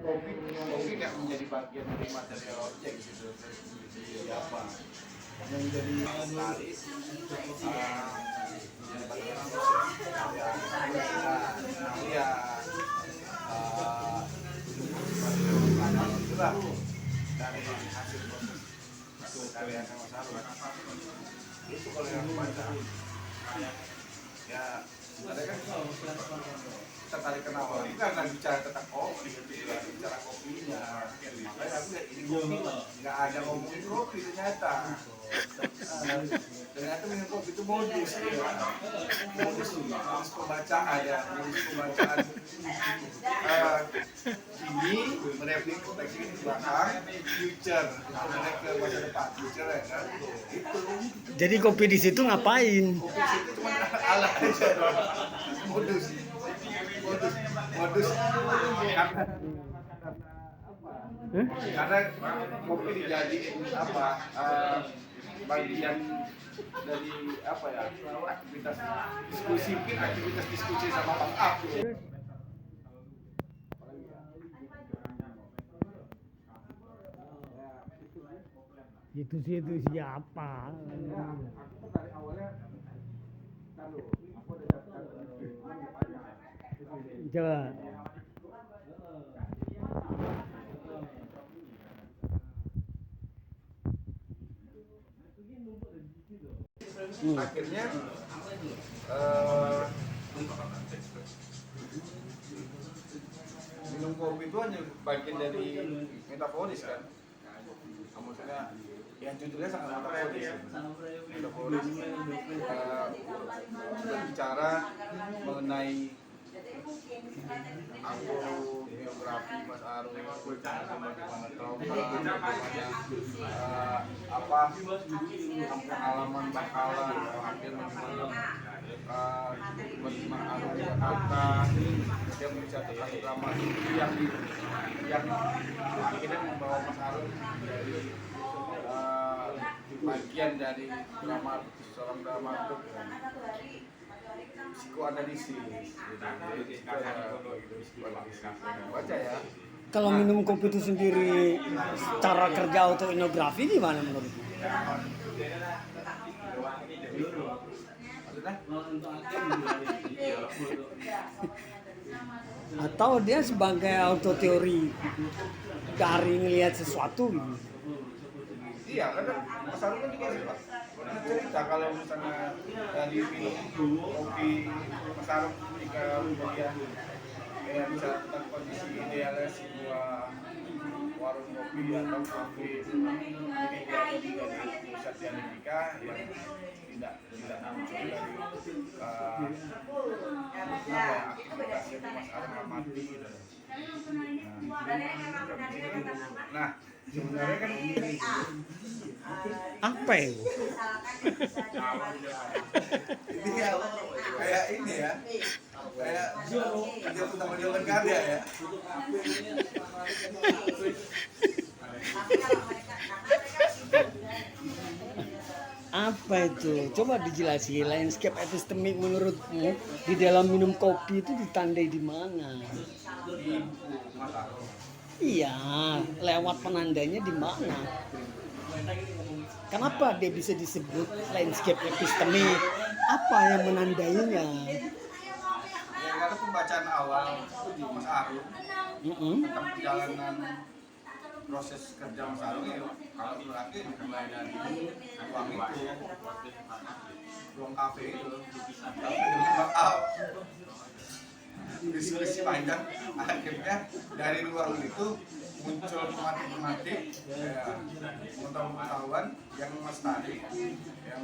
kopi nggak menjadi bagian dari material objek gitu. Jadi apa? Yang jadi menarik yang bagian proses karya itulah dari hasil proses karyanya Mas Arun. Itu kalau yang baca ya ada kan tertarik kenal ini kan bicara tentang kopi gitu ya, bicara kopinya, makanya aku lihat ini kopi nggak ada ngomongin kopi ternyata. Ternyata minum kopi itu modus ya, modus pembacaan ya, modus pembacaan ini merefleksi di belakang future, menarik ke masa depan future ya kan itu. Jadi kopi di situ ngapain? Kopi itu cuma alat aja, modus karena kopi dijadiin apa bagian dari apa ya aktivitas diskusi, mungkin aktivitas diskusi sama Bang Ab. Itu siapa? Aku dari awalnya lalu aku udah daftar Coba. akhirnya minum kopi itu hanya bagian dari metaforis kan, maksudnya yang judulnya sangat metaforis berbicara mengenai autobiografi Mas Arun, bagaimana trauma, apa pengalaman bakalan hampir bagaimana Mas Arun di Jakarta yang menceritakan drama yang akhirnya membawa Mas Arun dari bagian dari drama seorang dramaturg psikoanalisis. Baca ya. Kalau minum kopi itu sendiri, cara kerja autoetnografi gimana menurutmu? Atau dia sebagai autoteori dari ngelihat sesuatu gitu? Iya, karena Mas Arun kan juga cerita kalau misalnya dari minum kopi Mas Arun ketika dia kayak bisa tentang kondisi idealnya sebuah warung kopi atau kafe ini dia juga di pusat di Amerika yang tidak muncul dari aktivitas yang Mas Arun amati gitu. Nah, sebenarnya kan Apa itu? ini ya kayak ini ya, kayak kerja utama Dewan Karya ya. Apa itu? Coba dijelasin. Landscape epistemik menurutmu di dalam minum kopi itu ditandai di mana? Iya, lewat penandanya di mana? Kenapa dia bisa disebut landscape epistemik? Apa yang menandainya? Ya karena pembacaan awal itu di Mas Arun tentang perjalanan proses kerja Mas Arun ya, kalau berarti mulai dari ruang kafe itu, diskusi panjang, akhirnya dari ruang itu muncul pematik-pematik pengetahuan yang Mas tarik, yang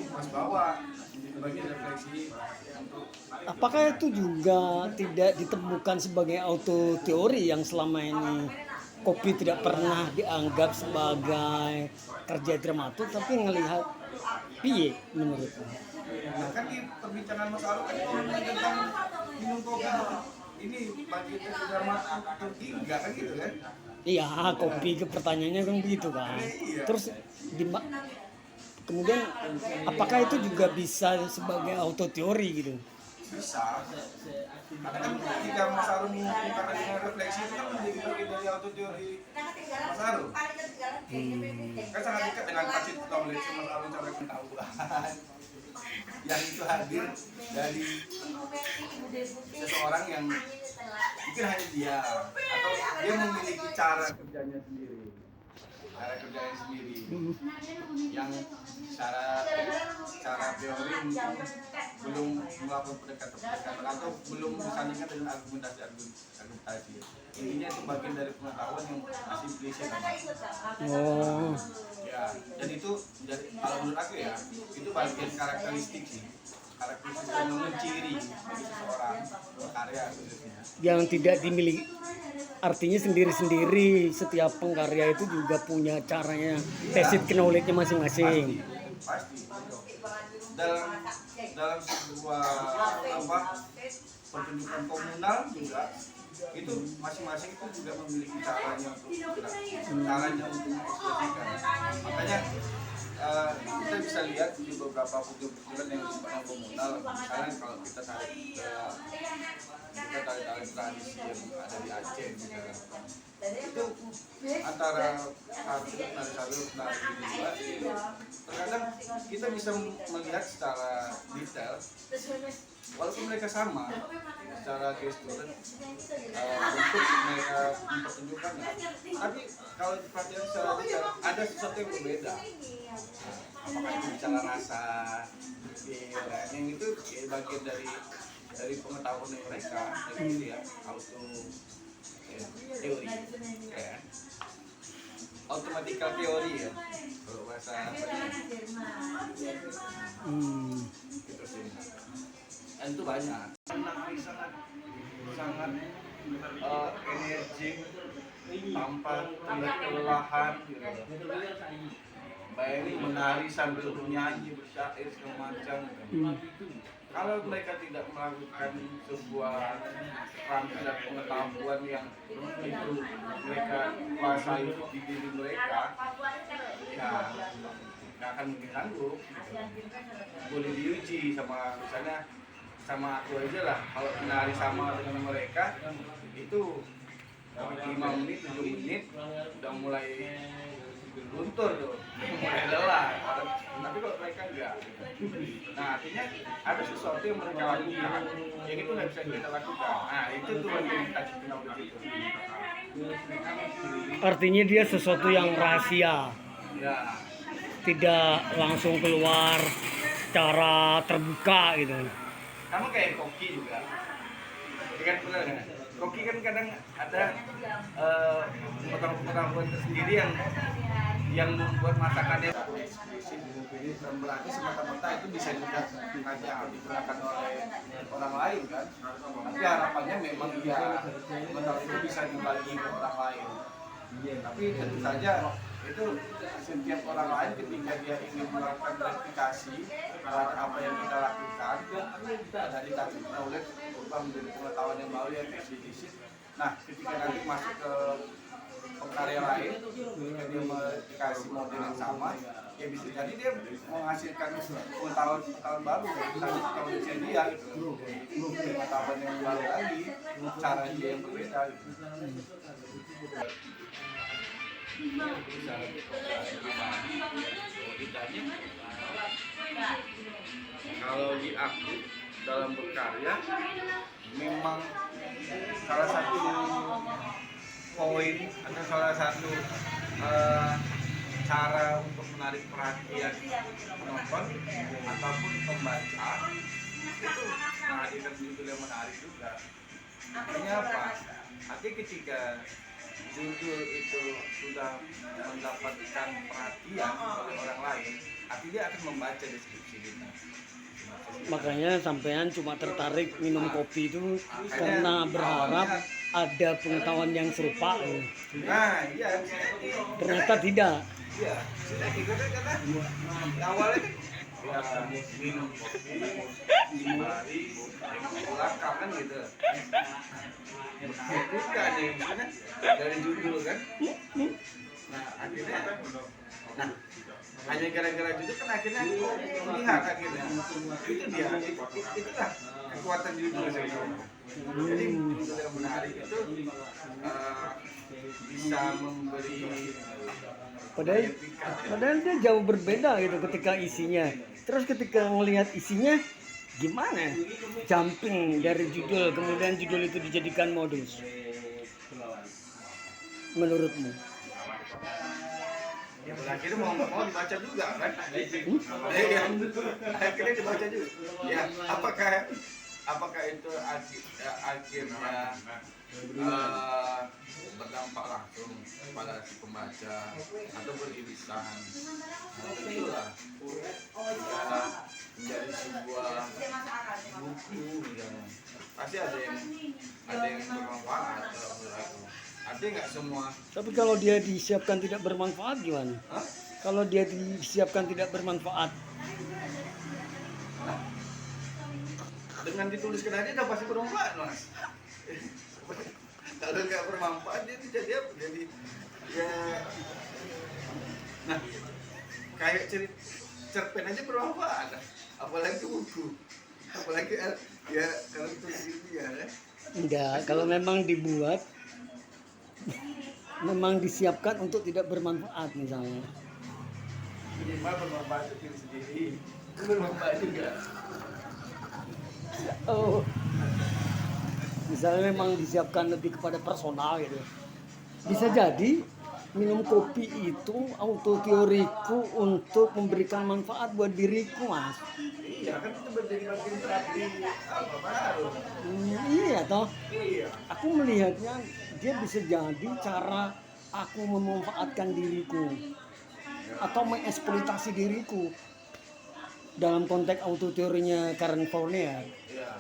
Mas bawa sebagai refleksi untuk. Apakah itu juga tidak ditemukan sebagai autoteori yang selama ini kopi tidak pernah dianggap sebagai kerja dramaturg, tapi ngelihat piye menurutmu? Nah kan di perbincangan Mas Arun kan ngomongin tentang minum kopi ini bagian dari dramaturg tiga kan gitu kan? Iya, kopi ke pertanyaannya kan begitu kan. Terus kemudian apakah itu juga bisa sebagai autoteori gitu? bisa. Karena kan ketika Mas Arum mengungkapkan dengan refleksi itu kan menjadi bagian dari auto teori Mas Arum. Kan sangat dekat dengan tacit knowledge Mas Arum sampai pengetahuan yang itu hadir dari seseorang yang mungkin hanya dia atau dia memiliki cara kerjanya sendiri, yang cara teori belum melakukan pendekatan atau belum disandingkan dengan argumentasi. Intinya itu bagian dari pengetahuan yang masih implisit. Oh. Ya, dan itu kalau menurut aku ya, itu bagian karakteristik sih. Karakteristik yang menciri bagi seseorang karya khususnya. Yang tidak dimiliki, artinya sendiri-sendiri, setiap pengkarya itu juga punya caranya, tacit knowledge-nya masing-masing. Pasti. Dalam sebuah pertunjukan komunal juga itu masing-masing itu juga memiliki caranya untuk mengekspresikan. Makanya kita bisa lihat di beberapa pertunjukan yang sifatnya komunal, misalnya kalau kita tarik tradisi yang ada di Aceh misalnya, itu antara satu terkadang kita bisa melihat secara detail walaupun mereka sama secara gestur untuk mereka mempertunjukkannya, tapi kalau diperhatikan secara detail ada sesuatu yang berbeda. Apakah itu bicara rasa, yang itu bagian dari pengetahuan mereka, jadi ya auto teori, ya. Automatical teori ya, kalau bahasa gitu sih. Dan itu banyak. Sangat energik tanpa terlihat kelelahan gitu. Bayangin menari sambil bernyanyi, bersyair segala macam. Kalau mereka tidak melakukan sebuah keterampilan pengetahuan yang itu mereka kuasai di diri mereka, ya nggak akan mungkin sanggup. Boleh diuji sama misalnya sama aku aja lah, kalau menari sama dengan mereka itu 5 menit, 7 menit udah mulai luntur tuh, mulai lelah. Tapi kalau mereka enggak, nah artinya ada sesuatu yang mereka lakukan yang itu nggak bisa kita lakukan. Nah itu tuh yang kita kenal begitu. Artinya dia sesuatu yang rahasia, Ya, tidak langsung keluar secara terbuka gitu. kamu kayak koki juga, ya kan benar kan? Koki kan kadang ada pengetahuan tersendiri yang membuat masakannya eksplisit, dan berarti semata-mata itu bisa juga digunakan oleh orang lain kan. Tapi harapannya memang dia pengetahuan itu bisa dibagi ke orang lain. Tapi tentu saja itu setiap orang lain ketika dia ingin melakukan verifikasi terhadap apa yang kita lakukan dari tadi knowledge berubah menjadi pengetahuan yang baru yang eksplisit. Nah, ketika nanti masuk ke karya lain, ketika dia dikasih model yang sama, ya bisa jadi dia menghasilkan pengetahuan baru dari knowledge dia gitu. Pengetahuan yang baru lagi, cara dia yang berbeda gitu. Kalau di aku dalam berkarya memang salah satu poin atau salah satu cara untuk menarik perhatian penonton ataupun pembaca itu menghadirkan judul yang menarik juga. Artinya apa? Artinya ketika judul itu sudah mendapatkan perhatian oleh orang lain, artinya dia akan membaca deskripsi kita. Makanya sampean cuma tertarik minum kopi itu karena berharap ada pengetahuan yang serupa. Nah, iya. Ternyata tidak. Iya, sudah gitu kan karena awalnya kan ya minum kopi di hari pulang kan gitu. Bukan ya, maksudnya dari judul kan. Nah akhirnya, nah hanya gara-gara itu kan akhirnya aku melihat akhirnya itu dia, itulah kekuatan judul saya. Jadi judul yang menarik itu bisa memberi Padahal padahal dia jauh berbeda gitu ketika isinya. Terus ketika ngelihat isinya gimana? Jumping dari judul kemudian judul itu dijadikan modus. Menurutmu? ya akhirnya mau dibaca juga kan? Ya, akhirnya dibaca juga. Ya apakah itu akhirnya berdampak langsung pada si pembaca atau beririsan? Itulah karena menjadi sebuah buku misalnya pasti ada yang bermanfaat kalau menurut aku. Ada nggak semua? Tapi kalau dia disiapkan tidak bermanfaat gimana? Hah? Kalau dia disiapkan tidak bermanfaat, Dengan dituliskan aja udah pasti bermanfaat mas. Kalau nggak bermanfaat dia jadi apa? Jadi ya, nah kayak cerpen aja bermanfaat, apalagi buku, apalagi ya kalau tulis ini ya. enggak. Kalau memang dibuat, memang disiapkan untuk tidak bermanfaat misalnya. Minimal bermanfaat untuk diri sendiri, itu bermanfaat juga. Oh, misalnya memang disiapkan lebih kepada personal gitu. Bisa jadi minum kopi itu auto teoriku untuk memberikan manfaat buat diriku, Mas. Iya kan itu menjadi bagian terapi apa baru. Iya toh. Iya. Aku melihatnya dia bisa jadi cara aku memanfaatkan diriku atau mengeksploitasi diriku dalam konteks auto teorinya Karen Fournier. Iya.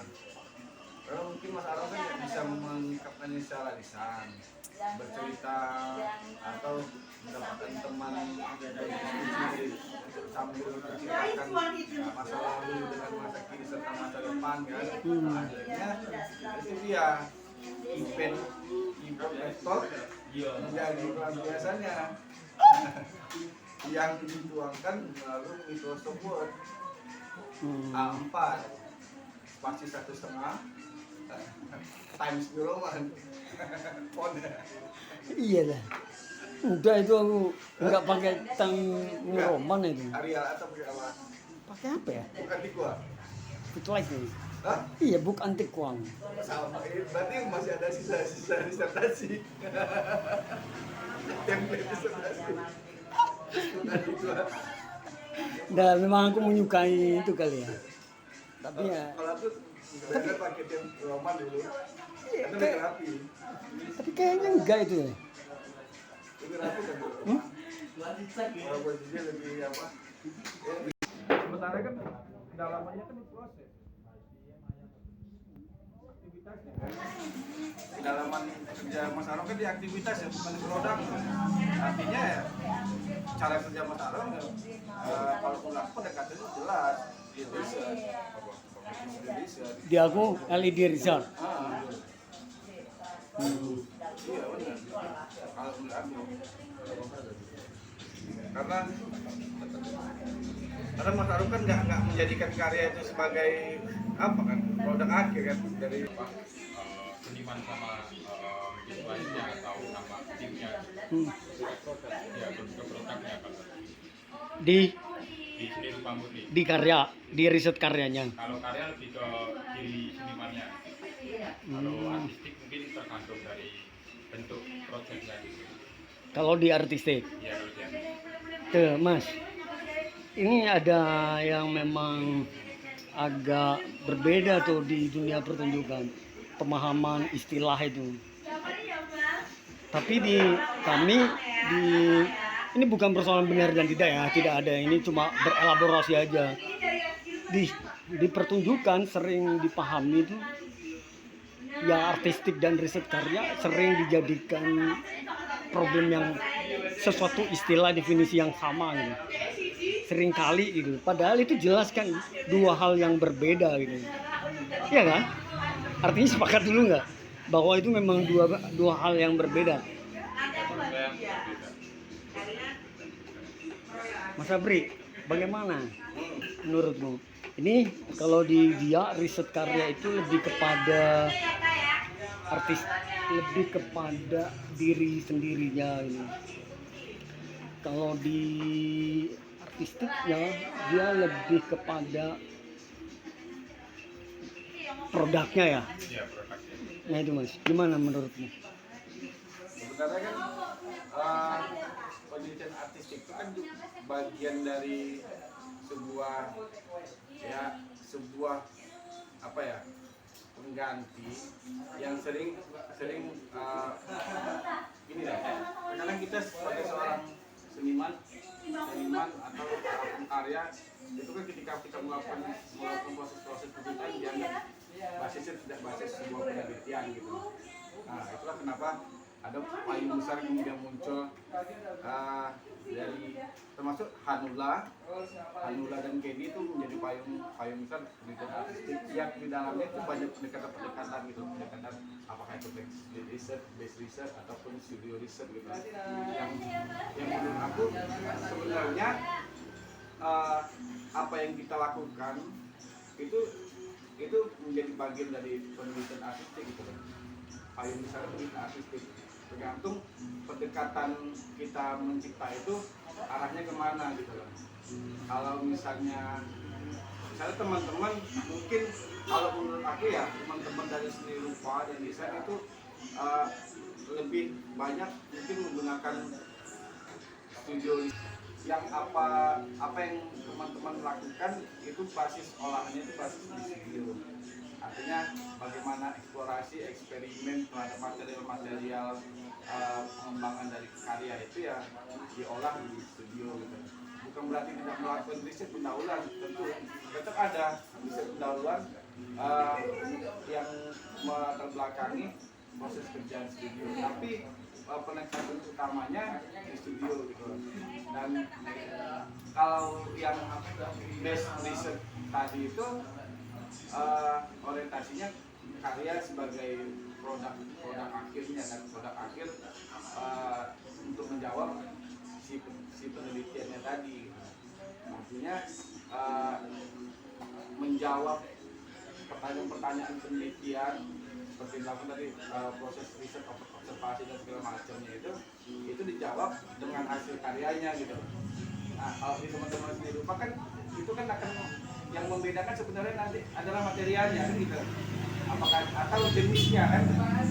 Kalau mungkin Mas Aron kan nggak bisa mengungkapkannya secara lisan, bercerita atau mendapatkan teman berdiskusi untuk sambil menceritakan masa lalu dengan masa kini serta masa depan kan. Akhirnya itu dia event talk menjadi pelampiasannya yang dituangkan melalui Microsoft Word A4 spasi 1,5 Times New Roman font. Iya lah. Udah itu aku nggak pakai Times Roman itu. Arial atau pakai apa? Pakai apa ya? Bukan di gua. Bitlight nih. Hah? Iya, book antik kuang. Sama, berarti masih ada sisa disertasi. Template disertasi. Udah itu. Dan memang aku menyukai itu kali ya. Tapi ya, Kalau aku sebenarnya pakai tem Roman dulu. Iya, Itu lebih kayak- rapi. tapi kayaknya enggak itu ya. Lebih rapi kan dulu. Kalau buat dia lebih apa? Sementara kan dalamannya kan diproses. Aktivitasnya kan. Dalaman kerja Mas Aron kan di aktivitas ya, bukan di produk. Artinya ya, cara kerja Mas Aron ya, kalau ulang pendekatannya jelas di riset. Di riset. Di aku LED Resort. Iya benar. Kalau menurut aku, karena Mas Arum kan nggak menjadikan karya itu sebagai apa kan produk akhir kan dari seniman sama visualnya atau nama timnya ya ke produknya kan Di di seni rupa murni. di karya, di riset karyanya. Kalau karya lebih ke diri senimannya. Kalau artistik mungkin tergantung dari bentuk proyeknya gitu. Kalau di artistik. Ya kalau dia Tuh, Mas. Ini ada yang memang agak berbeda tuh di dunia pertunjukan. Pemahaman istilah itu. Tapi di kami di ini bukan persoalan benar dan tidak ya, tidak ada. Ini cuma berelaborasi aja. Di pertunjukan sering dipahami itu ya artistik dan riset karya sering dijadikan problem yang sesuatu istilah definisi yang sama gitu. Sering kali gitu. Padahal itu jelas kan dua hal yang berbeda gitu. Iya kan? Artinya sepakat dulu nggak bahwa itu memang dua hal yang berbeda. menurut saya berbeda. Mas Abri, bagaimana menurutmu? Ini kalau di dia riset karya itu lebih kepada artis, lebih kepada diri sendirinya ini. Kalau di artistiknya dia lebih kepada produknya ya. Ya, produknya. Nah itu Mas, gimana menurutmu? Sebenarnya kan penelitian artistik itu kan bagian dari sebuah apa ya, pengganti yang sering ini lah. Kadang kita sebagai seorang seniman atau karya itu kan ketika kita melakukan proses penciptaan dianggap basisnya tidak basis sebuah penelitian gitu. Nah itulah kenapa ada payung besar kemudian muncul dari termasuk Hanula dan Kenny itu menjadi payung besar penelitian artistik yang di dalamnya itu banyak pendekatan gitu, pendekatan apakah itu base research ataupun studio research gitu. Yang menurut aku sebenarnya apa yang kita lakukan itu menjadi bagian dari penelitian artistik gitu loh. Payung besar penelitian artistik tergantung pendekatan kita mencipta itu arahnya kemana gitu loh. Kalau misalnya teman-teman mungkin, kalau menurut aku ya teman-teman dari seni rupa dan desain itu lebih banyak mungkin menggunakan studio yang apa yang teman-teman lakukan itu basis olahannya itu basis di studio. Artinya bagaimana eksplorasi, eksperimen terhadap material-material pengembangan dari karya itu ya diolah di studio gitu. Bukan berarti tidak melakukan riset pendahuluan, tentu tetap ada riset pendahuluan yang melatar belakangi proses kerjaan studio. Tapi penekanan utamanya di studio gitu. Dan kalau yang base research tadi itu orientasinya karya sebagai produk akhirnya, dan produk akhir untuk menjawab si penelitiannya tadi. Artinya menjawab pertanyaan-pertanyaan penelitian seperti dilakukan tadi, proses riset, observasi dan segala macamnya itu dijawab dengan hasil karyanya gitu. Nah, kalau di teman-teman sendiri rupa kan itu kan akan yang membedakan sebenarnya nanti adalah materialnya kan gitu. Apakah atau jenisnya kan,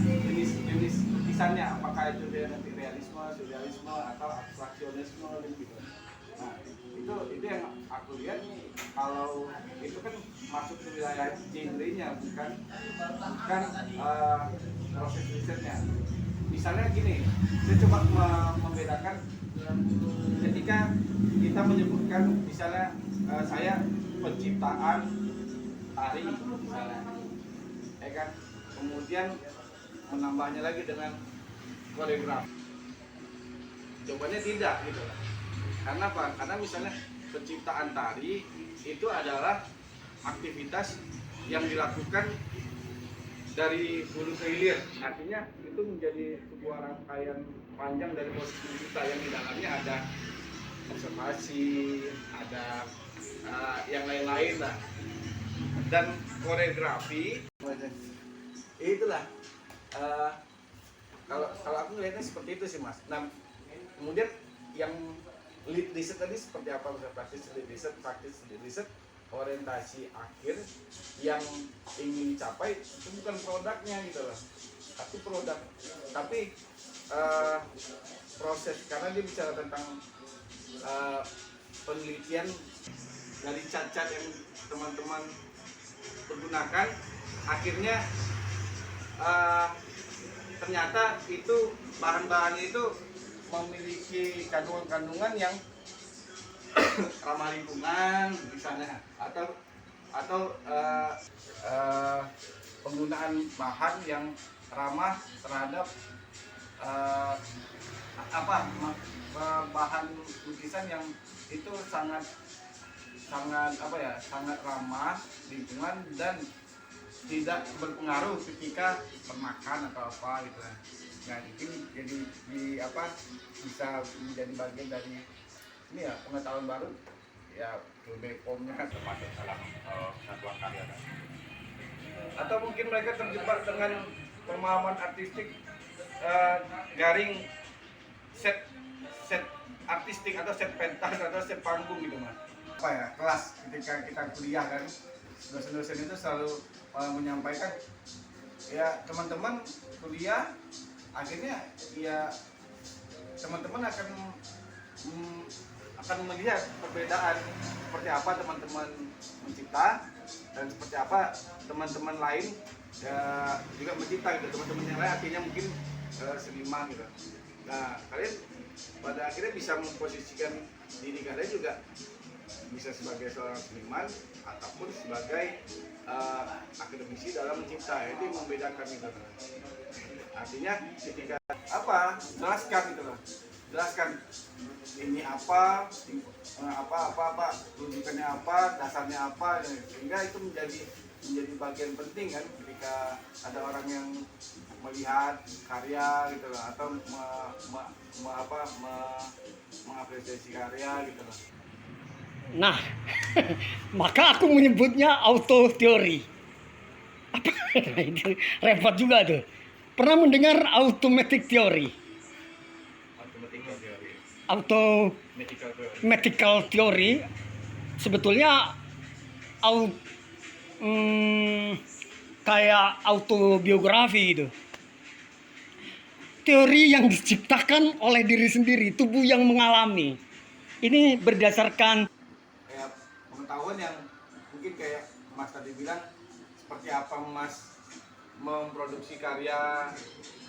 jenis lukisannya, apakah itu dia nanti realisme, surrealisme atau abstraksionisme gitu. Nah, itu yang aku lihat, kalau itu kan masuk ke wilayah genre-nya, bukan proses risetnya. Misalnya gini, saya coba membedakan ketika kita menyebutkan misalnya saya penciptaan tari misalnya, ya kan, kemudian menambahnya lagi dengan koreografi. Jawabannya tidak gitu. Karena apa? Karena misalnya penciptaan tari itu adalah aktivitas yang dilakukan dari hulu ke hilir. Artinya itu menjadi sebuah rangkaian panjang dari proses kita yang di dalamnya ada observasi, ada yang lain-lain lah. Dan koreografi itulah kalau aku ngelihatnya seperti itu sih Mas. Nah, kemudian yang lead riset tadi seperti apa? Praktis lead riset, orientasi akhir yang ingin dicapai itu bukan produknya gitu loh, tapi proses, karena dia bicara tentang penelitian dari cat-cat yang teman-teman pergunakan, akhirnya ternyata itu bahan-bahan itu memiliki kandungan-kandungan yang ramah lingkungan misalnya, atau penggunaan bahan yang ramah terhadap bahan lukisan yang itu sangat ramah lingkungan dan tidak berpengaruh ketika bermakan atau apa gitu lah. Nah mungkin jadi bisa menjadi bagian dari ini ya pengetahuan baru ya BPOM-nya termasuk dalam satuan karya kan. atau mungkin mereka terjebak dengan pemahaman artistik garing set set artistik atau set pentas atau set panggung gitu mas. Apa ya kelas ketika kita kuliah kan dosen-dosen itu selalu menyampaikan ya teman-teman kuliah akhirnya ya teman-teman akan melihat perbedaan seperti apa teman-teman mencipta dan seperti apa teman-teman lain ya juga mencipta gitu. Teman-teman yang lain artinya mungkin seniman gitu. Nah kalian pada akhirnya bisa memposisikan diri kalian juga bisa sebagai seorang seniman ataupun sebagai akademisi dalam mencipta. Itu yang membedakan gitu. Artinya ketika jelaskan gitu loh, jelaskan ini apa rujukannya apa, dasarnya apa, sehingga itu menjadi bagian penting kan ketika ada orang yang melihat karya gitu loh, atau mengapresiasi karya gitu loh. Nah, maka aku menyebutnya auto teori. Apa? Itu repot juga tuh. Pernah mendengar automatic theory? Automatical theory sebetulnya kayak autobiografi gitu. Teori yang diciptakan oleh diri sendiri, tubuh yang mengalami. Ini berdasarkan Kayak pengetahuan yang mungkin kayak Mas tadi bilang seperti apa Mas memproduksi karya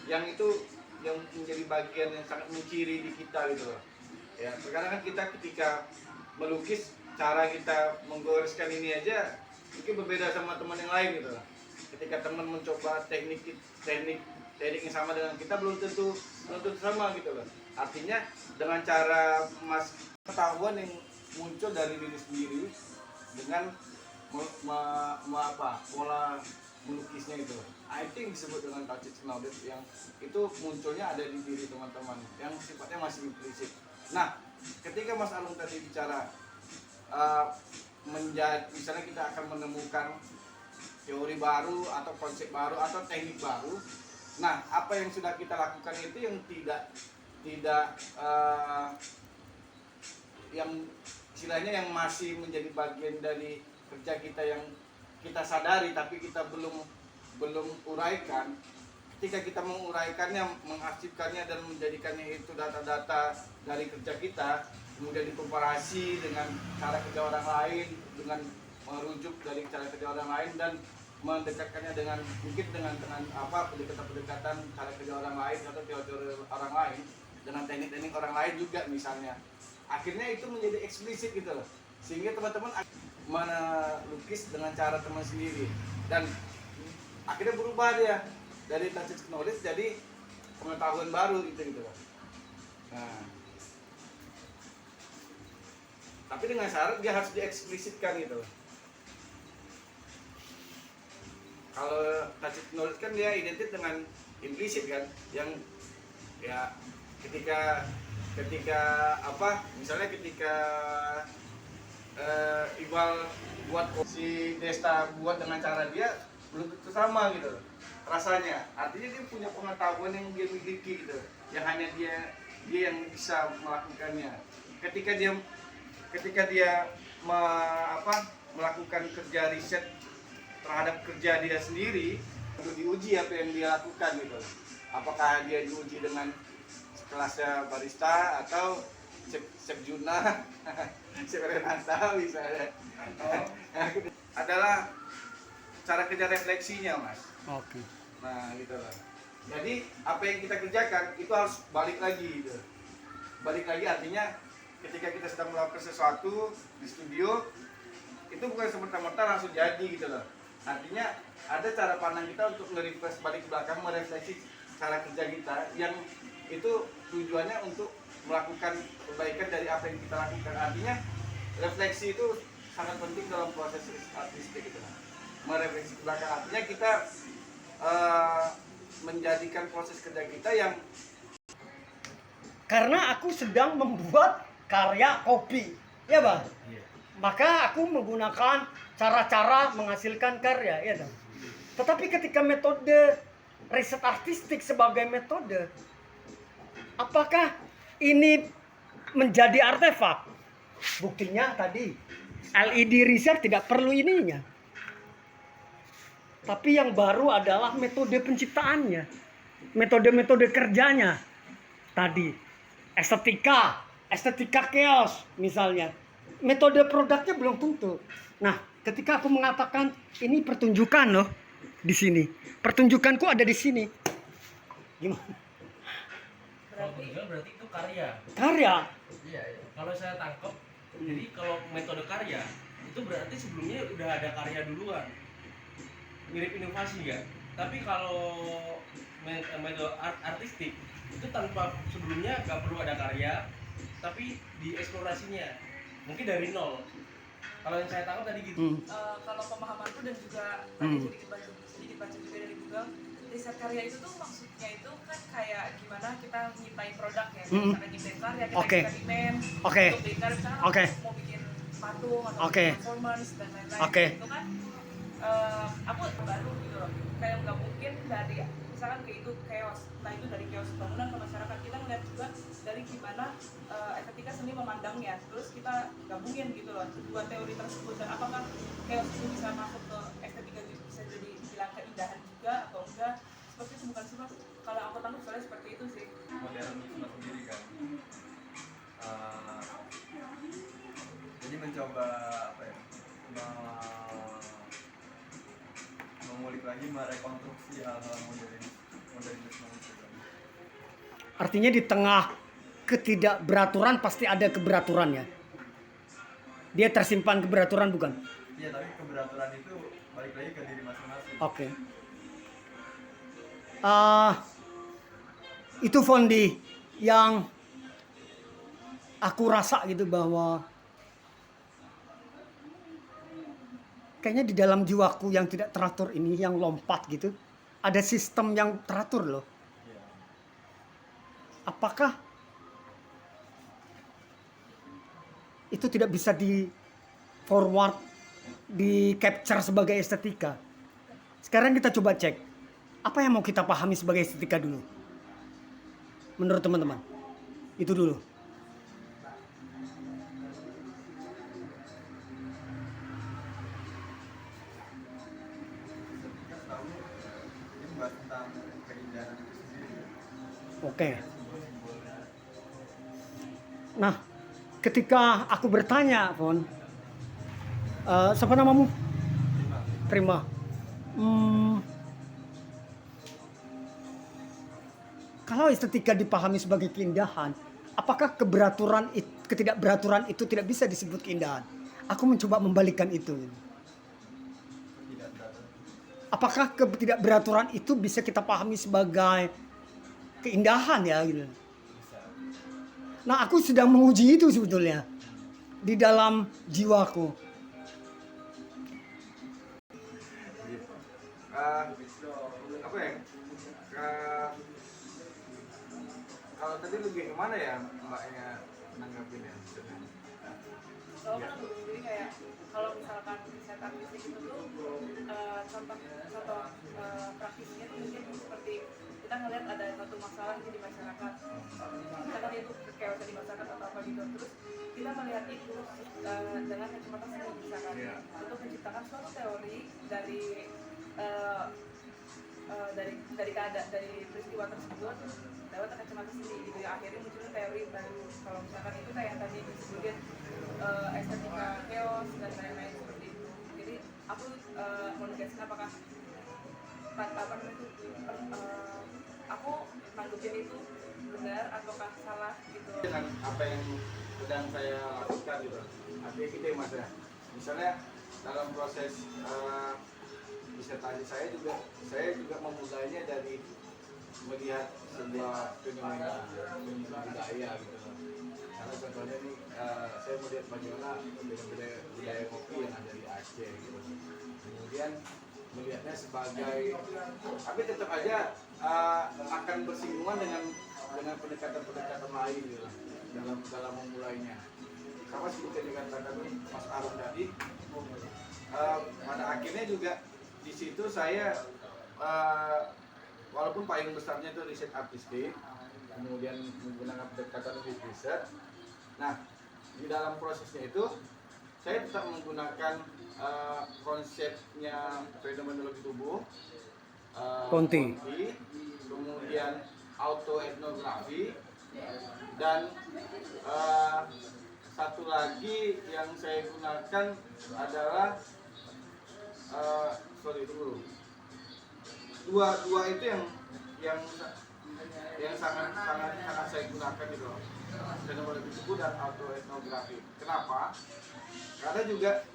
yang itu yang menjadi bagian yang sangat menciri di kita gitu loh. Ya, sekarang kan kita ketika melukis cara kita menggoreskan ini aja mungkin berbeda sama teman yang lain gitu loh. Ketika teman mencoba teknik yang sama dengan kita belum tentu sama gitu loh. Artinya dengan cara Mas pengetahuan yang muncul dari diri sendiri dengan pola melukisnya itu, I think disebut dengan touch knowledge yang itu munculnya ada di diri teman-teman yang sifatnya masih implisit. Nah, ketika Mas Alung tadi bicara misalnya kita akan menemukan teori baru atau konsep baru atau teknik baru, nah apa yang sudah kita lakukan itu yang tidak yang istilahnya yang masih menjadi bagian dari kerja kita yang kita sadari tapi kita belum uraikan. Ketika kita menguraikannya, mengarsipkannya dan menjadikannya itu data-data dari kerja kita, kemudian dikomparasi dengan cara kerja orang lain, dengan merujuk dari cara kerja orang lain dan mendekatkannya dengan mungkin dengan pendekatan cara kerja orang lain atau teori orang lain dengan teknik-teknik orang lain juga misalnya. Akhirnya itu menjadi eksplisit gitu loh. Sehingga teman-teman melukis dengan cara teman sendiri dan akhirnya berubah dia dari touch knowledge jadi pengetahuan baru gitu loh. Nah, tapi dengan syarat dia harus dieksplisitkan gitu loh. Kalau touch knowledge kan dia identik dengan implisit kan, yang ya ketika misalnya ketika Iqbal buat si Desta buat dengan cara dia belum tentu sama gitu rasanya. Artinya dia punya pengetahuan yang dia miliki gitu, yang hanya dia yang bisa melakukannya. Ketika dia melakukan kerja riset terhadap kerja dia sendiri, untuk diuji apa yang dia lakukan gitu. Apakah dia diuji dengan kelasnya barista atau Chef Juna, Chef Renata misalnya. Adalah cara kerja refleksinya, Mas. Oke. Nah, gitu lah. Jadi apa yang kita kerjakan itu harus balik lagi gitu. Balik lagi artinya ketika kita sedang melakukan sesuatu di studio itu bukan semerta-merta langsung jadi gitu loh. Artinya ada cara pandang kita untuk nge-refresh balik ke belakang, merefleksi cara kerja kita yang itu tujuannya untuk melakukan perbaikan dari apa yang kita lakukan. Artinya refleksi itu sangat penting dalam proses artistik gitu. merefleksi ke belakang, artinya kita menjadikan proses kerja kita yang karena aku sedang membuat karya kopi, ya bang. Maka aku menggunakan cara-cara menghasilkan karya, ya bang. Tetapi ketika metode riset artistik sebagai metode, apakah ini menjadi artefak? Buktinya tadi LED riset tidak perlu ininya. Tapi yang baru adalah metode penciptaannya, metode-metode kerjanya. Tadi estetika chaos misalnya. Metode produknya belum tentu. Nah, ketika aku mengatakan ini pertunjukan loh di sini. Pertunjukanku ada di sini. Gimana? Berarti itu karya. Karya. Iya. Kalau saya tangkap, jadi kalau metode karya itu berarti sebelumnya udah ada karya duluan. Mirip inovasi ya. Tapi kalau metode artistik itu tanpa sebelumnya nggak perlu ada karya, tapi dieksplorasinya mungkin dari nol. Kalau yang saya tangkap tadi gitu. Kalau pemahamanku dan juga tadi sedikit baca juga dari Google, riset karya itu tuh maksudnya itu kan kayak gimana kita nyiptain produk ya, misalkan nyiptain karya, kita Oke. eksperimen Oke. untuk bikin karya, misalkan Oke. aku mau bikin patung atau Oke. bikin performance dan lain-lain. Oke. Itu kan aku baru gitu loh, kayak nggak mungkin dari misalkan kayak itu chaos, nah itu dari chaos bangunan ke masyarakat, kita ngeliat juga dari gimana estetika seni memandangnya, terus kita gabungin gitu loh dua teori tersebut, dan apakah chaos itu bisa masuk ke estetika, bisa jadi bilang keindahan juga atau enggak, seperti itu bukan sih mas? Kalau aku tangkap soalnya seperti itu sih. Modernisme sendiri kan. Jadi mencoba apa ya, mengulik lagi, merekonstruksi hal-hal modernisme itu kan. Artinya di tengah ketidakberaturan pasti ada keberaturan ya. Dia tersimpan keberaturan bukan? Iya, tapi keberaturan itu balik lagi ke diri masing-masing. Oke. Itu Fondi yang aku rasa gitu bahwa kayaknya di dalam jiwaku yang tidak teratur ini, yang lompat gitu, ada sistem yang teratur loh. Iya. Apakah itu tidak bisa di forward, di capture sebagai estetika? Sekarang kita coba cek, apa yang mau kita pahami sebagai estetika dulu? Menurut teman-teman, itu dulu. Ketika tahu ini membahas tentang keindahan itu sendiri. Oke. Simbol-simbolnya. Nah, ketika aku bertanya, Fon, siapa namamu? Prima. Kalau estetika dipahami sebagai keindahan, apakah ketidakberaturan itu tidak bisa disebut keindahan? Aku mencoba membalikkan itu. Tidak beraturan. Apakah ketidakberaturan itu bisa kita pahami sebagai keindahan ya gitu? Bisa. Nah, aku sedang menguji itu sebetulnya di dalam jiwaku. apa ya? Kalau tadi lebih kemana ya mbaknya nanggapin ya? Kalau kan aku sendiri kayak kalau misalkan riset artistik itu tuh contoh praktisnya tuh mungkin seperti kita ngeliat ada satu masalah di masyarakat, misalkan itu chaos di masyarakat atau apa gitu, terus kita melihat itu dengan kacamata seni misalkan untuk menciptakan suatu teori dari peristiwa tersebut lewat kacamata seni gitu ya, akhirnya muncul teori baru. Kalau misalkan itu kayak tadi disebutin estetika chaos dan lain-lain seperti itu. Jadi aku mau negasin apakah aku nanggepin itu benar ataukah salah gitu. Dengan apa yang sedang saya lakukan gitu, artinya gitu ya mas ya. Misalnya dalam proses disertasi saya juga memulainya dari melihat sebuah fenomena budaya gitu loh. Karena contohnya nih saya melihat bagaimana budaya kopi yang ada di Aceh gitu. kemudian melihatnya sebagai, tapi tetap aja akan bersinggungan dengan pendekatan-pendekatan lain gitu, dalam memulainya. Sama seperti yang dikatakan Mas Arum tadi, pada akhirnya juga di situ saya walaupun payung besarnya itu riset artistik, kemudian menggunakan pendekatan riset. Nah, di dalam prosesnya itu saya tetap menggunakan konsepnya fenomenologi tubuh, Conti. kemudian autoetnografi, dan satu lagi yang saya gunakan adalah dua itu yang sangat saya gunakan gitu loh, fenomenologi tubuh dan autoetnografi. Kenapa? Karena juga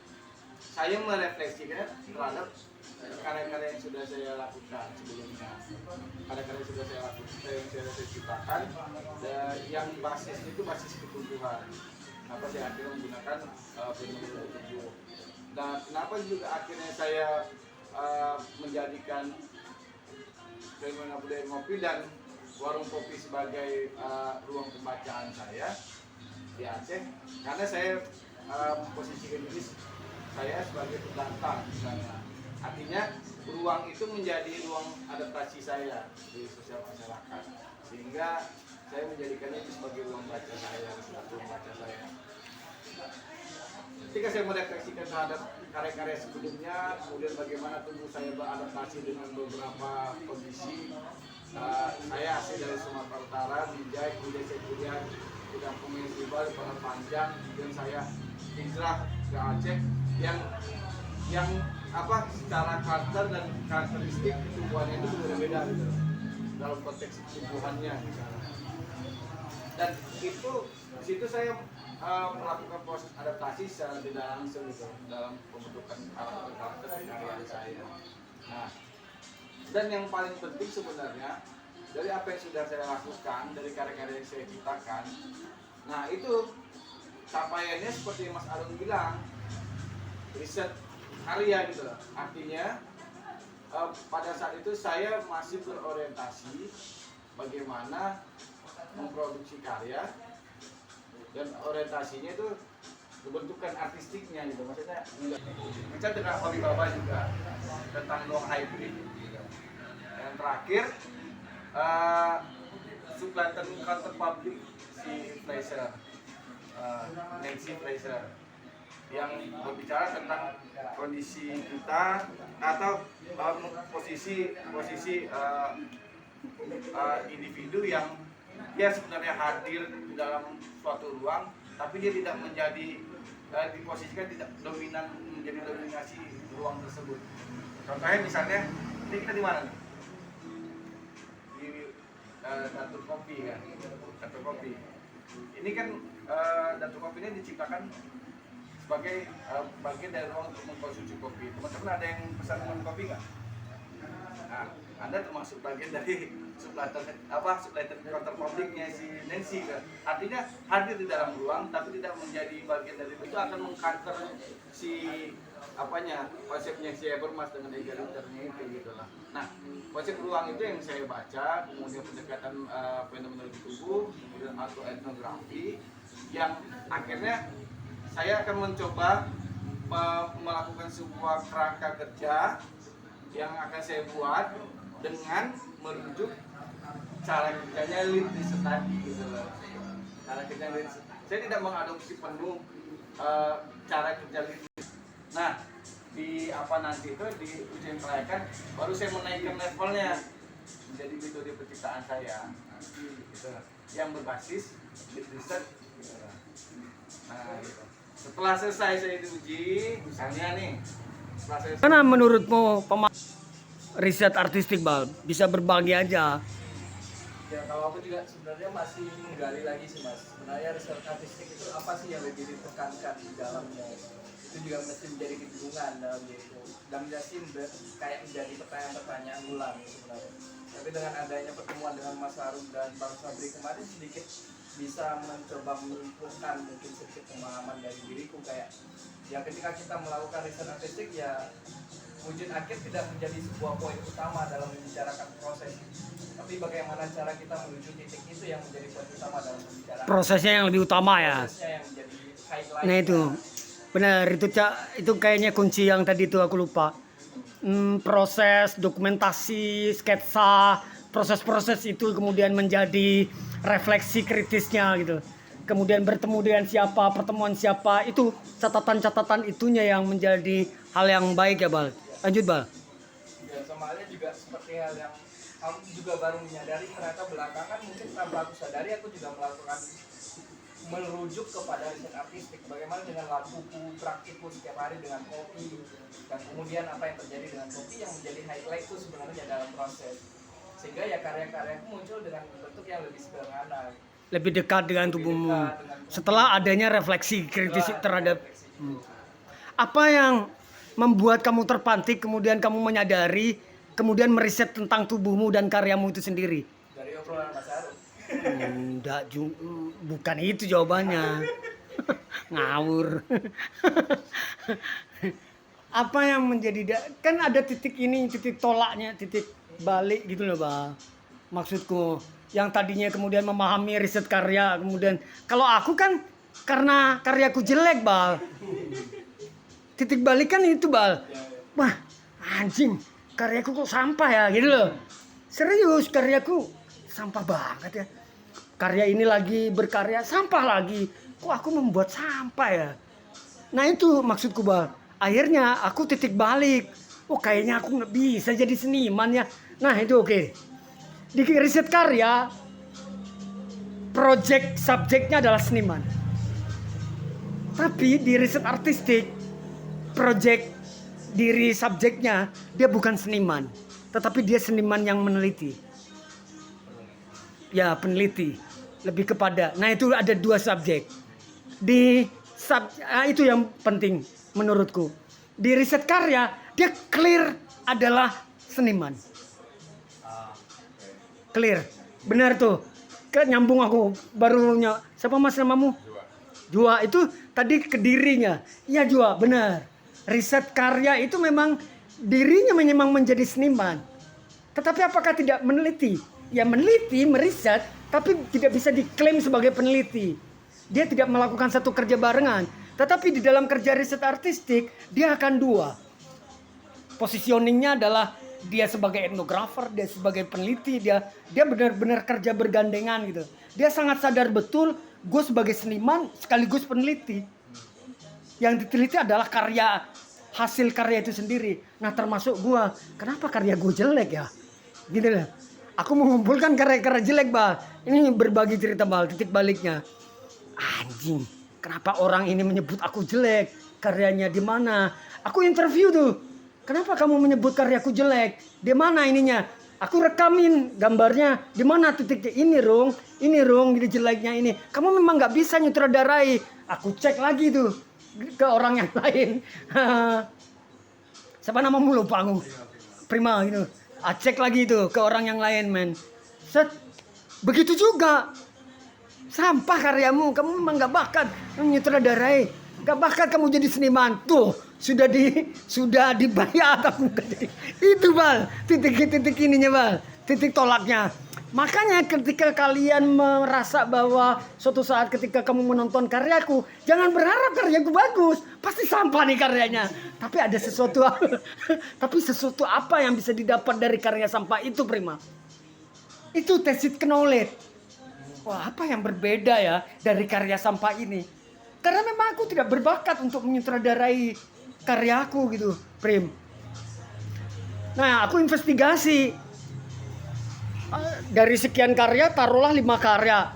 saya merefleksikan terhadap karya-karya yang sudah saya lakukan sebelumnya, karya-karya yang sudah saya lakukan, yang saya ciptakan, yang basisnya itu basis ketubuhan. Kenapa saya akhirnya menggunakan fenomenologi tubuh? Dan kenapa juga akhirnya saya menjadikan fenomena budaya ngopi dan warung kopi sebagai ruang pembacaan saya di Aceh? Karena saya memposisikan diri saya sebagai pendatang misalnya. Artinya ruang itu menjadi ruang adaptasi saya di sosial masyarakat, sehingga saya menjadikannya itu sebagai ruang baca saya, ruang baca saya. Ketika saya merefleksikan terhadap karya-karya sebelumnya, kemudian bagaimana tubuh saya beradaptasi dengan beberapa kondisi. Saya asli dari Sumatera Utara, Binjai, kemudian saya kuliah di kampung Municipal di Padang Panjang, kemudian saya hijrah ke Aceh yang secara karakter dan karakteristik ketubuhannya itu berbeda gitu dalam konteks ketubuhannya misalnya. Dan itu di situ saya melakukan proses adaptasi secara tidak langsung gitu dalam pembentukan karakter karya saya. Nah, dan yang paling penting sebenarnya dari apa yang sudah saya lakukan, dari karya-karya yang saya ciptakan, nah itu capaiannya seperti Mas Arum bilang, riset karya gitu. Artinya pada saat itu saya masih berorientasi bagaimana memproduksi karya, dan orientasinya itu kebentukan artistiknya gitu. Maksudnya ngecat dengan hobi Baba juga tentang long hybrid. Yang terakhir Sublatan Counter Public si Fraser, Nancy Fraser, yang berbicara tentang kondisi kita atau posisi individu yang dia sebenarnya hadir di dalam suatu ruang, tapi dia tidak menjadi diposisikan tidak dominan, menjadi dominasi ruang tersebut. Contohnya misalnya ini kita di mana nih? Di Datuk Kopi kan, Datuk Kopi. Ini kan Datuk Kopi ini diciptakan sebagai bagian dari ruang untuk mengkonsumsi kopi. Teman-teman ada yang pesan minum kopi nggak? Nah, Anda termasuk bagian dari sublatan counter publiknya si Nancy kan. Artinya hadir di dalam ruang tapi tidak menjadi bagian dari itu, akan mengcounter si konsepnya si Habermas dengan egaliternya itu gitu lah. Nah, konsep ruang itu yang saya baca, kemudian pendekatan fenomenologi tubuh, kemudian autoetnografi, yang akhirnya saya akan mencoba melakukan sebuah kerangka kerja yang akan saya buat dengan merujuk cara kerjanya lead research tadi gitu loh. Cara kerja lead research. Saya tidak mengadopsi penuh cara kerja lead research. Nah, di nanti itu di ujian kelayakan baru saya menaikkan levelnya menjadi metode penciptaan saya. Gitu. Yang berbasis lead research. Gitu. Nah, gitu. Setelah selesai saya diuji, misalnya nih, setelah saya Mana menurutmu riset artistik, Bal? Bisa berbagi aja Ya kalau aku juga sebenarnya masih menggali lagi sih Mas. Sebenarnya riset artistik itu apa sih yang lebih ditekankan di dalamnya? Itu juga mesti menjadi kebingungan dalam itu. Dan kayak menjadi pertanyaan-pertanyaan ulang sebenarnya. Tapi dengan adanya pertemuan dengan Mas Harum dan Bang Sabri kemarin sedikit bisa mencoba menyimpulkan mungkin sedikit pemahaman dari diriku kayak ya ketika kita melakukan riset artistik ya wujud akhir tidak menjadi sebuah poin utama dalam membicarakan proses, tapi bagaimana cara kita menuju titik itu yang menjadi poin utama dalam pembicaraan. Prosesnya yang lebih utama ya. Prosesnya yang menjadi highlight. Nah itu benar, itu Cak, itu kayaknya kunci yang tadi itu aku lupa. Proses dokumentasi, sketsa, proses-proses itu kemudian menjadi refleksi kritisnya gitu. Kemudian bertemu dengan siapa, pertemuan siapa, itu catatan-catatan itunya yang menjadi hal yang baik ya Bal. Lanjut Bal. Ya, sama halnya juga seperti hal yang aku juga baru menyadari ternyata belakangan mungkin tanpa aku sadari aku juga melakukan merujuk kepada riset artistik bagaimana dengan lakuku praktiku setiap hari dengan kopi dan kemudian apa yang terjadi dengan kopi yang menjadi highlight itu sebenarnya dalam proses sehingga ya karya-karyaku muncul dengan bentuk yang lebih sederhana, Lebih dekat dengan tubuhmu. Setelah adanya refleksi kritis terhadap apa yang membuat kamu terpantik, kemudian kamu menyadari, kemudian meriset tentang tubuhmu dan karyamu itu sendiri. dari obrolan Mas Harum. Bukan itu jawabannya. Ngawur. Apa yang menjadi kan ada titik ini, titik tolaknya, titik balik gitu loh, Bang. Maksudku, yang tadinya kemudian memahami riset karya, kemudian kalau aku kan karena karyaku jelek, Bang. Titik balik kan itu, Bal. Wah, anjing, karyaku kok sampah ya, gitu loh. Serius, karyaku sampah banget ya. Karya ini lagi berkarya, sampah lagi. Kok aku membuat sampah ya? Nah itu maksudku, Bal. Akhirnya aku titik balik. Oh, kayaknya aku nggak bisa jadi seniman ya. Nah itu oke. Di riset karya, project subjeknya adalah seniman. Tapi di riset artistik, project diri subjeknya dia bukan seniman, tetapi dia seniman yang meneliti. Ya, peneliti. Lebih kepada. Nah, itu ada dua subjek. Itu yang penting menurutku. Di riset karya, dia clear adalah seniman. Clear. Benar tuh. Nyambung aku barunya. Siapa Mas namamu? Jua. Itu tadi ke dirinya. Iya, Jua, benar. Riset karya itu memang dirinya memang menjadi seniman. Tetapi apakah tidak meneliti? Ya meneliti, meriset, tapi tidak bisa diklaim sebagai peneliti. Dia tidak melakukan satu kerja barengan. Tetapi di dalam kerja riset artistik, dia akan dua. Positioningnya adalah dia sebagai etnografer, dia sebagai peneliti, dia benar-benar kerja bergandengan gitu. Dia sangat sadar betul, gue sebagai seniman sekaligus peneliti. Yang diteliti adalah hasil karya itu sendiri. Nah termasuk gue, kenapa karya gue jelek ya? Gini lah, aku mengumpulkan karya-karya jelek, Bal. Ini berbagi cerita, Bal, titik baliknya. Anjing, kenapa orang ini menyebut aku jelek? Karyanya di mana? Aku interview tuh. Kenapa kamu menyebut karyaku jelek? Di mana ininya? Aku rekamin gambarnya. Di mana titiknya? Ini Rung, gini jeleknya ini. Kamu memang nggak bisa nyutradarai. Aku cek lagi tuh ke orang yang lain. Siapa namamu lupa aku. Prima gitu. Cek lagi itu ke orang yang lain, men. Set. Begitu juga. Sampah karyamu, kamu memang gak bakat menyutradarai. Gak bakat kamu jadi seniman. Tuh, sudah dibayar kamu jadi. Itu, Bal. Titik ininya, Bal. Titik tolaknya. Makanya ketika kalian merasa bahwa suatu saat ketika kamu menonton karyaku, jangan berharap karyaku bagus. Pasti sampah nih karyanya. Tapi ada sesuatu apa yang bisa didapat dari karya sampah itu, Prima? Itu tacit knowledge. Wah, apa yang berbeda ya dari karya sampah ini? Karena memang aku tidak berbakat untuk menyutradarai karyaku gitu, Prim. Nah, aku investigasi. Dari sekian karya taruhlah 5 karya.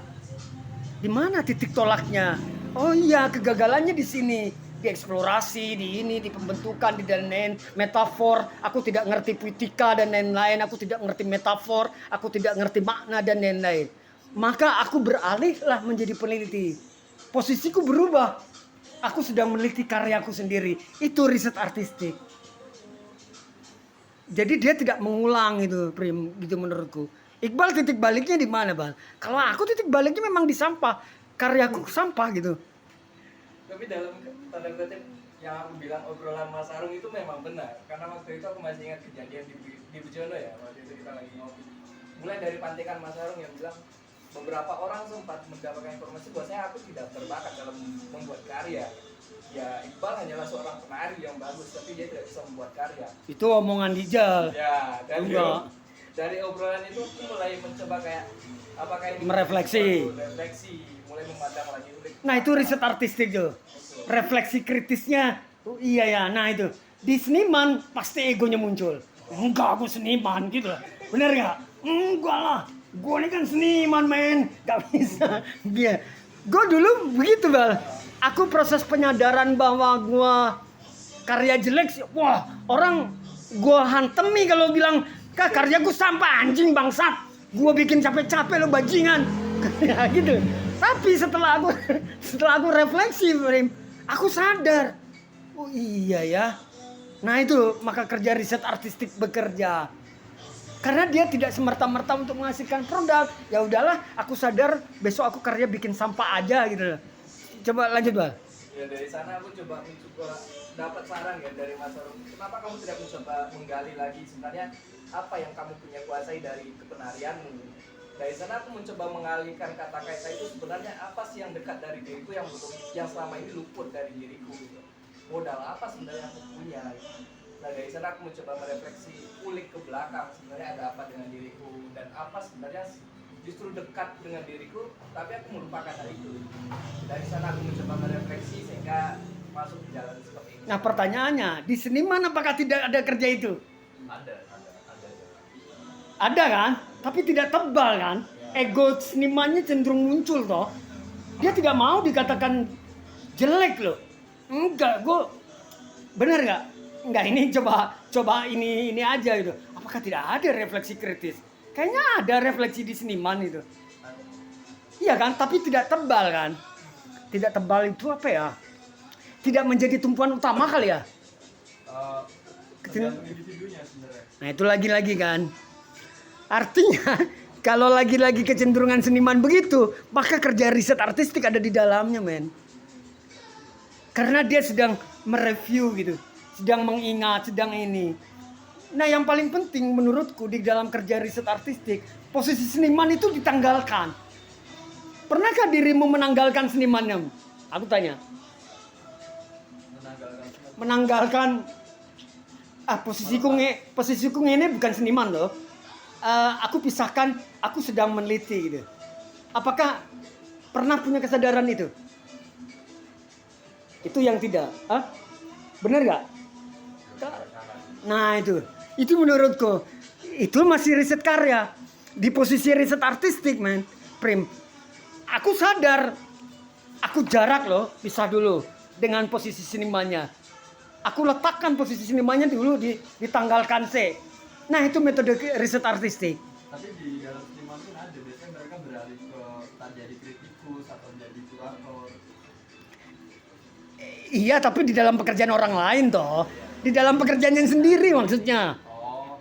Di mana titik tolaknya? Oh iya, kegagalannya di sini. di eksplorasi, di ini, di pembentukan, di dan lain metafor. Aku tidak ngerti puitika dan lain-lain. Aku tidak ngerti metafor. Aku tidak ngerti makna dan lain-lain. Maka aku beralihlah menjadi peneliti. Posisiku berubah. Aku sedang meneliti karyaku sendiri. Itu riset artistik. Jadi dia tidak mengulang itu, Prim, gitu menurutku. Iqbal titik baliknya di mana, Bang? Kalau aku titik baliknya memang di sampah. Karyaku sampah gitu. Tapi dalam tanda kutip yang aku bilang obrolan Mas Arung itu memang benar. Karena waktu itu aku masih ingat kejadian di Bejono ya. Waktu itu kita lagi ngopi. Mulai dari pantikan Mas Arung yang bilang beberapa orang sempat mendapatkan informasi bahwasanya aku tidak berbakat dalam membuat karya. Ya Iqbal hanyalah seorang penari yang bagus, tapi dia tidak bisa membuat karya. Itu omongan Dijal. Ya, Enggak. dari obrolan itu aku mulai mencoba kayak apakah ini Merefleksi. refleksi, mulai memandang lagi. Nah itu riset artistik tuh. Refleksi kritisnya. Oh, iya ya, nah itu. Di seniman pasti egonya muncul. Enggak, aku seniman gitu lah. Bener gak? Enggak lah. Gue ini kan seniman, men. Gak bisa. Dia. Gue dulu begitu, Bal. Aku proses penyadaran bahwa gue karya jelek sih. Wah, orang gue hantemi kalau bilang, Kak, karya gue sampah, anjing bangsat. Gue bikin capek-capek lo bajingan. Ya gitu. Tapi setelah aku refleksi, aku sadar. Oh iya ya. Nah itu maka kerja riset artistik bekerja. Karena dia tidak semerta-merta untuk menghasilkan produk. Ya udahlah, aku sadar besok aku karya bikin sampah aja gitu. Coba lanjut, Bal. Ya dari sana aku coba dapat saran ya dari Mas Arung. Kenapa kamu tidak mencoba menggali lagi sebenarnya apa yang kamu punya kuasai dari kepenarianmu? Dari sana aku mencoba mengalihkan kata-kata itu sebenarnya apa sih yang dekat dari diriku yang selama ini luput dari diriku gitu. Modal apa sebenarnya aku punya gitu. Nah dari sana aku mencoba merefleksi ulik ke belakang sebenarnya ada apa dengan diriku dan apa sebenarnya justru dekat dengan diriku tapi aku melupakan hal itu. Dari sana aku mencoba merefleksi sehingga masuk ke jalan seperti ini. Nah pertanyaannya, di seniman apakah tidak ada kerja itu? Ada. Ada kan? Tapi tidak tebal kan? Ego senimannya cenderung muncul toh. Dia tidak mau dikatakan jelek loh. Enggak, gue bener nggak? Enggak, ini coba ini aja gitu. Apakah tidak ada refleksi kritis? Kayaknya ada refleksi di seniman itu. Iya kan? Tapi tidak tebal kan? Tidak tebal itu apa ya? Tidak menjadi tumpuan utama kali ya? Tergantung individunya sebenarnya. Nah itu lagi-lagi kan. Artinya kalau lagi-lagi kecenderungan seniman begitu, maka kerja riset artistik ada di dalamnya, men. Karena dia sedang mereview gitu, sedang mengingat, sedang ini. Nah yang paling penting menurutku di dalam kerja riset artistik, posisi seniman itu ditanggalkan. Pernahkah dirimu menanggalkan senimannya? Aku tanya. Menanggalkan posisiku ini bukan seniman loh. Aku pisahkan, aku sedang meneliti gitu. Apakah pernah punya kesadaran itu? Itu yang tidak. Benar nggak? Nah itu menurutku itu masih riset karya di posisi riset artistik, men. Prim, aku sadar, aku jarak loh, pisah dulu dengan posisi senimannya. Aku letakkan posisi senimannya dulu ditanggalkan C. Nah itu metode riset artistik. Tapi di dalam seniman pun ada biasanya mereka beralih ke tak jadi kritikus atau jadi kurator. Iya, tapi di dalam pekerjaan orang lain toh. Di dalam pekerjaan yang sendiri maksudnya. Oh,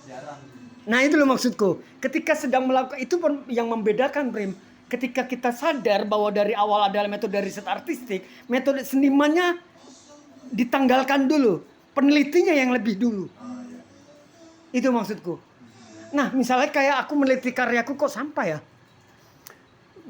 jarang. Nah itu loh maksudku. Ketika sedang melakukan itu yang membedakan, Prim. Ketika kita sadar bahwa dari awal adalah metode riset artistik, metode senimannya ditanggalkan dulu, penelitinya yang lebih dulu. Itu maksudku. Nah misalnya kayak aku meneliti karyaku kok sampah ya.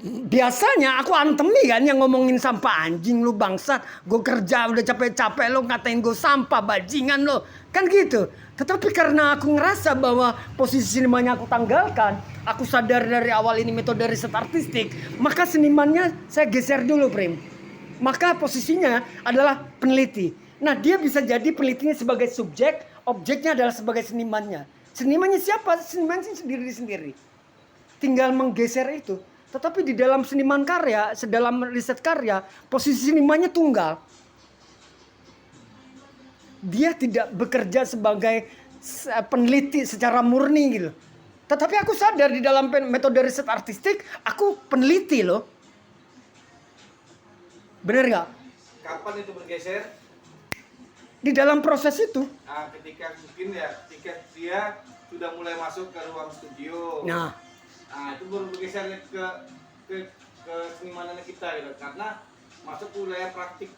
Biasanya aku antemi kan yang ngomongin sampah, anjing lu bangsat, gue kerja udah capek-capek lo ngatain gue sampah bajingan lo, kan gitu. Tetapi karena aku ngerasa bahwa posisi senimannya aku tanggalkan, aku sadar dari awal ini metode riset artistik, maka senimannya saya geser dulu, Prim. Maka posisinya adalah peneliti. Nah dia bisa jadi penelitinya sebagai subjek, objeknya adalah sebagai senimannya. Senimannya siapa? Seniman sendiri-sendiri. Tinggal menggeser itu. Tetapi di dalam seniman karya, sedalam riset karya, posisi senimannya tunggal. dia tidak bekerja sebagai peneliti secara murni gitu. Tetapi aku sadar di dalam metode riset artistik, aku peneliti loh. Bener nggak? Kapan itu bergeser? Di dalam proses itu. Nah, ketika mungkin ya, ketika dia sudah mulai masuk ke ruang studio. Nah, Nah, itu baru bergeser ke senimanannya kita gitu. Karena masuk ke wilayah praktik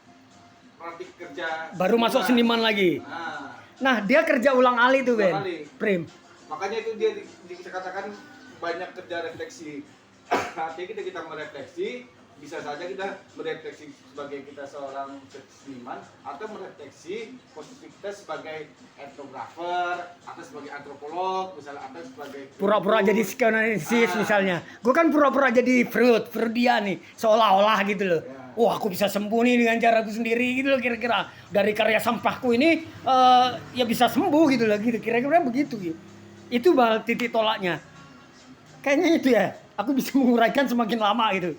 kerja. baru masuk seniman lagi. Nah, Nah, dia kerja ulang alik tuh, Ben. Ulang alik. Prim. makanya itu dia bisa katakan banyak kerja refleksi. Artinya kita merefleksi, bisa saja kita merefleksi sebagai kita seorang seniman atau merefleksi posisi kita sebagai etnografer atau sebagai antropolog misalnya atau sebagai Pura-pura jadi psikanalisis misalnya. Gue kan pura-pura jadi Freudian nih, seolah-olah gitu loh. Ya. Wah, aku bisa sembuh nih dengan caraku sendiri gitu loh kira-kira. Dari karya sampahku ini ya bisa sembuh gitu loh gitu. Kira-kira begitu gitu. Itu titik tolaknya. Kayaknya itu ya. Aku bisa menguraikan semakin lama gitu.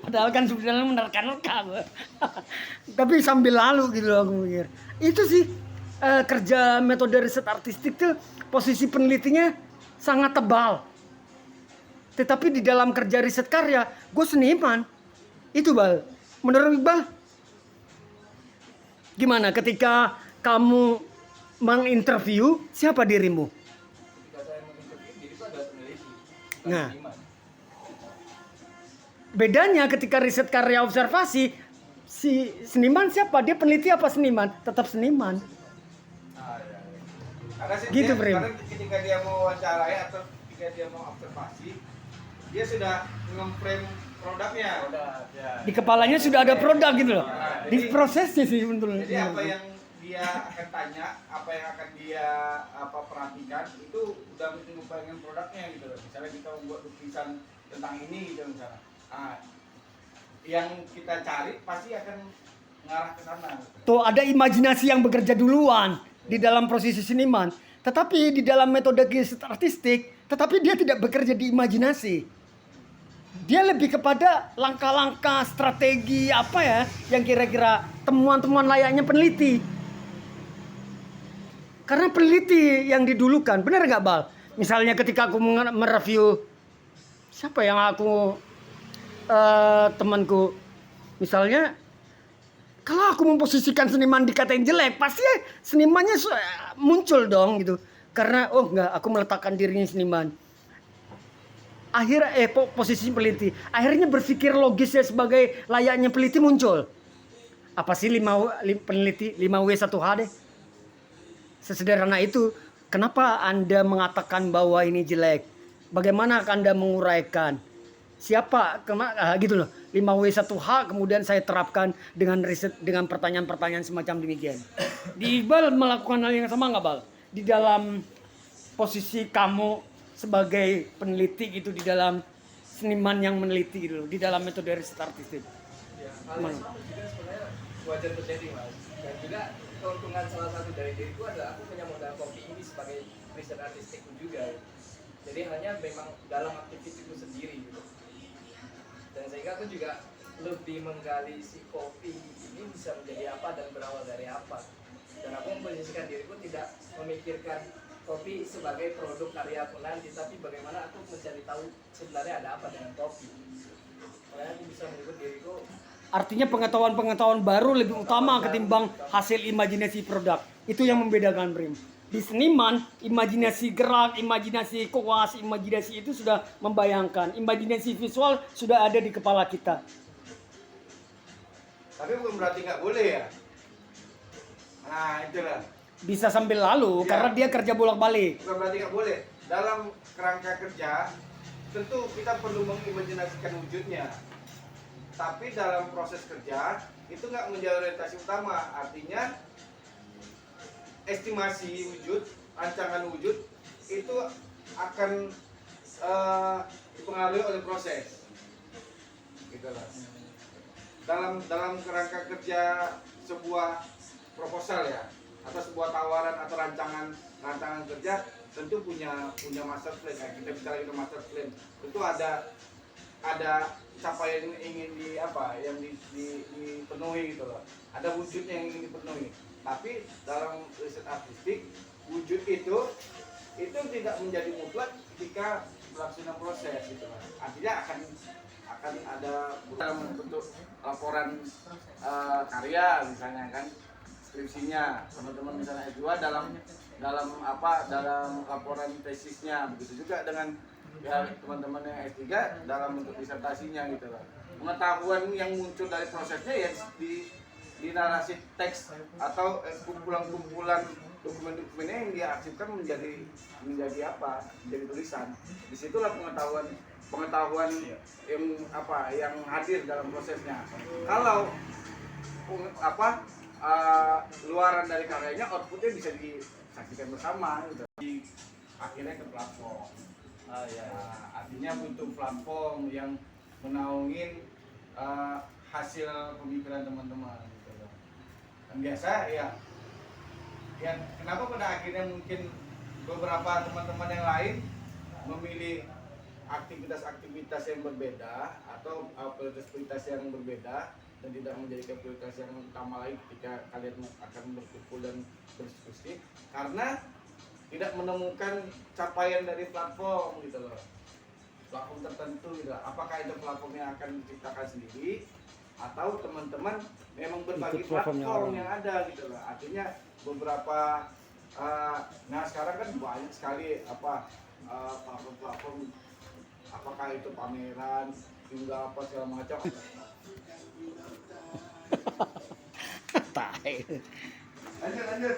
Padahal kan sebenarnya menerka-nerka. Tapi sambil lalu gitu loh aku mikir. Itu sih kerja metode riset artistik tuh posisi penelitinya sangat tebal. Tetapi di dalam kerja riset karya, gue seniman. Itu Bal. Menurut Iqbal, gimana ketika kamu menginterview siapa dirimu? Ketika saya menginterview diriku adalah peneliti, bukan Nah. seniman. Bedanya ketika riset karya observasi, si seniman siapa? Dia peneliti apa seniman? Tetap seniman. Karena sih Gitu, dia, Prim. karena ketika dia mau wawancarai atau ketika dia mau observasi, dia sudah nge-frame produknya. Di kepalanya sudah ada produk gitu loh. Di prosesnya sih sebetulnya. Jadi apa yang dia akan tanya, apa yang akan dia perhatikan itu udah mengupayakan produknya gitu loh. Misalnya kita membuat lukisan tentang ini gitu misalnya. Nah, yang kita cari pasti akan mengarah ke sana. Gitu. Tuh ada imajinasi yang bekerja duluan di dalam prosesi seniman. Tetapi di dalam metode riset artistik, tetapi dia tidak bekerja di imajinasi. Dia lebih kepada langkah-langkah strategi apa ya yang kira-kira temuan-temuan layaknya peneliti. Karena peneliti yang didulukan, benar nggak Bal? Misalnya ketika aku mereview siapa yang aku temanku, misalnya kalau aku memposisikan seniman dikatain jelek, pasti senimannya muncul dong gitu. Karena oh enggak, aku meletakkan dirinya seniman. Akhirnya posisi peneliti. Akhirnya berpikir logisnya sebagai layaknya peneliti muncul. Apa sih peneliti 5W1H deh? Sesederhana itu. Kenapa Anda mengatakan bahwa ini jelek? Bagaimana Anda menguraikan? Siapa gitu loh. 5W1H kemudian saya terapkan dengan riset dengan pertanyaan-pertanyaan semacam demikian. Di Iqbal melakukan hal yang sama nggak Bal? Di dalam posisi kamu sebagai peneliti gitu di dalam seniman yang meneliti gitu di dalam metode riset artistik. Ya, hal yang sama juga sebenarnya wajar terjadi Mas. Dan juga keuntungan salah satu dari diriku adalah aku punya modal kopi ini sebagai riset artistikku juga. Jadi hanya memang dalam aktivitasku sendiri gitu. Dan sehingga aku juga lebih menggali si kopi ini bisa menjadi apa dan berawal dari apa. Dan aku memposisikan diriku tidak memikirkan kopi sebagai produk karya aku nanti, tapi bagaimana aku mencari tahu sebenarnya ada apa dengan kopi. Makanya aku bisa menyebut diriku. Artinya pengetahuan-pengetahuan baru lebih utama ketimbang hasil imajinasi produk. Itu yang membedakan Prim. Di seniman, imajinasi gerak, imajinasi kuas, imajinasi itu sudah membayangkan. Imajinasi visual sudah ada di kepala kita. Tapi bukan berarti nggak boleh ya. Nah itulah. Bisa sambil lalu Ya. karena dia kerja bolak-balik. Bukan berarti nggak boleh. Dalam kerangka kerja, tentu kita perlu mengimajinasikan wujudnya. Tapi dalam proses kerja, itu nggak menjadi orientasi utama. Artinya, estimasi wujud, rancangan wujud, itu akan dipengaruhi oleh proses. Gitu lah. Dalam kerangka kerja sebuah proposal ya, atau sebuah tawaran atau rancangan kerja tentu punya master plan ya. Kita bicara itu master plan tentu ada ada capaian yang ingin dipenuhi gitu loh, ada wujudnya yang ingin dipenuhi. Tapi dalam riset artistik, wujud itu tidak menjadi mutlak ketika melaksanakan proses gitu loh. Artinya akan ada dalam bentuk laporan karya misalnya kan, skripsinya teman-teman misalnya S2 dalam laporan tesisnya, begitu juga dengan ya teman-teman yang S3 dalam bentuk disertasinya gitu loh. Pengetahuan yang muncul dari prosesnya ya di narasi teks atau kumpulan-kumpulan dokumen-dokumennya yang diarsipkan menjadi tulisan. Disitulah pengetahuan yang hadir dalam prosesnya. Kalau luaran dari karyanya, outputnya bisa disaksikan bersama gitu. Akhirnya ke platform. Artinya butuh platform yang menaungin hasil pemikiran teman-teman gitu loh. Dan biasa ya kenapa pada akhirnya mungkin beberapa teman-teman yang lain memilih aktivitas-aktivitas yang berbeda atau prioritas yang berbeda dan tidak menjadi prioritas yang utama lagi ketika kalian akan berkumpul dan berdiskusi, karena tidak menemukan capaian dari platform gitu loh, platform tertentu gitu loh. Apakah itu platform yang akan diciptakan sendiri atau teman-teman memang berbagi platform yang ada gitu loh. Artinya beberapa sekarang kan banyak sekali platform, apakah itu pameran hingga apa segala macam. Tai. Lanjut